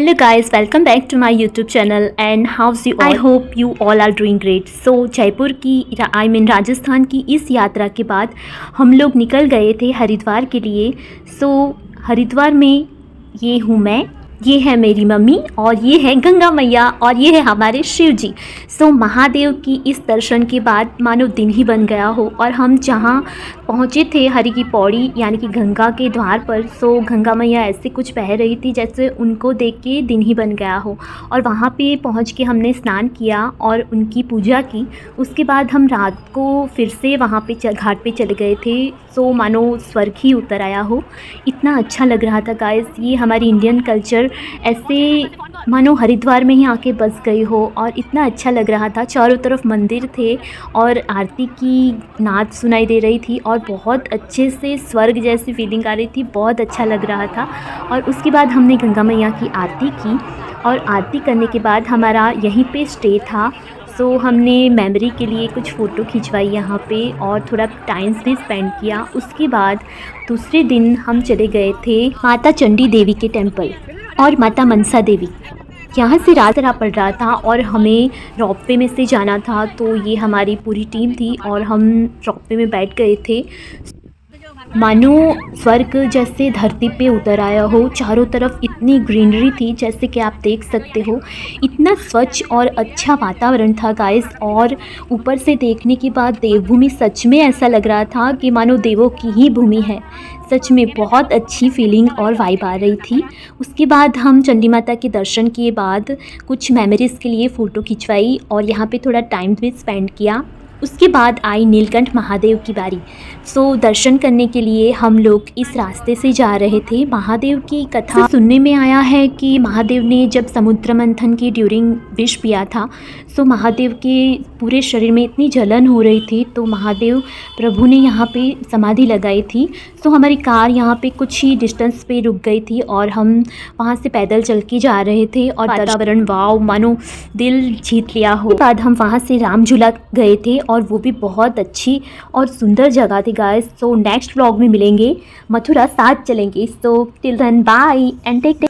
Hello guys, welcome back to my YouTube channel and how's you all? I hope you all are doing great. So Jaipur की राजस्थान की इस यात्रा के बाद हम लोग निकल गए थे हरिद्वार के लिए। हरिद्वार में ये हूँ मैं, ये है मेरी मम्मी और ये है गंगा मैया और ये है हमारे शिव जी। महादेव की इस दर्शन के बाद मानो दिन ही बन गया हो। और हम जहाँ पहुँचे थे हरि की पौड़ी यानी कि गंगा के द्वार पर, गंगा मैया ऐसे कुछ बह रही थी जैसे उनको देख के दिन ही बन गया हो। और वहाँ पे पहुँच के हमने स्नान किया और उनकी पूजा की। उसके बाद हम रात को फिर से वहाँ पे घाट पे चले गए थे। मानो स्वर्ग ही उतर आया हो, इतना अच्छा लग रहा था गाइस। ये हमारी इंडियन कल्चर ऐसे मानो हरिद्वार में ही आके बस गई हो और इतना अच्छा लग रहा था। चारों तरफ मंदिर थे और आरती की नाद सुनाई दे रही थी और बहुत अच्छे से स्वर्ग जैसी फीलिंग आ रही थी, बहुत अच्छा लग रहा था। और उसके बाद हमने गंगा मैया की आरती की और आरती करने के बाद हमारा यहीं पे स्टे था। हमने मेमोरी के लिए कुछ फ़ोटो खिंचवाई यहाँ पे और थोड़ा टाइम भी स्पेंड किया। उसके बाद दूसरे दिन हम चले गए थे माता चंडी देवी के टेम्पल और माता मनसा देवी। यहाँ से रात पड़ रहा था और हमें रोपवे में से जाना था, तो ये हमारी पूरी टीम थी और हम रोपवे में बैठ गए थे। मानो स्वर्ग जैसे धरती पे उतर आया हो। चारों तरफ इतनी ग्रीनरी थी जैसे कि आप देख सकते हो, इतना स्वच्छ और अच्छा वातावरण था गाइस। और ऊपर से देखने के बाद देवभूमि सच में ऐसा लग रहा था कि मानो देवों की ही भूमि है। सच में बहुत अच्छी फीलिंग और वाइब आ रही थी। उसके बाद हम चंडी माता के दर्शन किए बाद कुछ मेमोरीज़ के लिए फ़ोटो खिंचवाई और यहाँ पे थोड़ा टाइम भी स्पेंड किया। उसके बाद आई नीलकंठ महादेव की बारी। दर्शन करने के लिए हम लोग इस रास्ते से जा रहे थे। महादेव की कथा सुनने में आया है कि महादेव ने जब समुद्र मंथन की ड्यूरिंग विष पिया था, महादेव के पूरे शरीर में इतनी जलन हो रही थी, तो महादेव प्रभु ने यहाँ पे समाधि लगाई थी। हमारी कार यहाँ पे कुछ ही डिस्टेंस पे रुक गई थी और हम वहाँ से पैदल चल के जा रहे थे और वातावरण वाव मानो दिल जीत लिया हो। बाद हम वहाँ से राम झूला गए थे और वो भी बहुत अच्छी और सुंदर जगह थी गाइस। नेक्स्ट व्लॉग में मिलेंगे, मथुरा साथ चलेंगे। Till then bye and take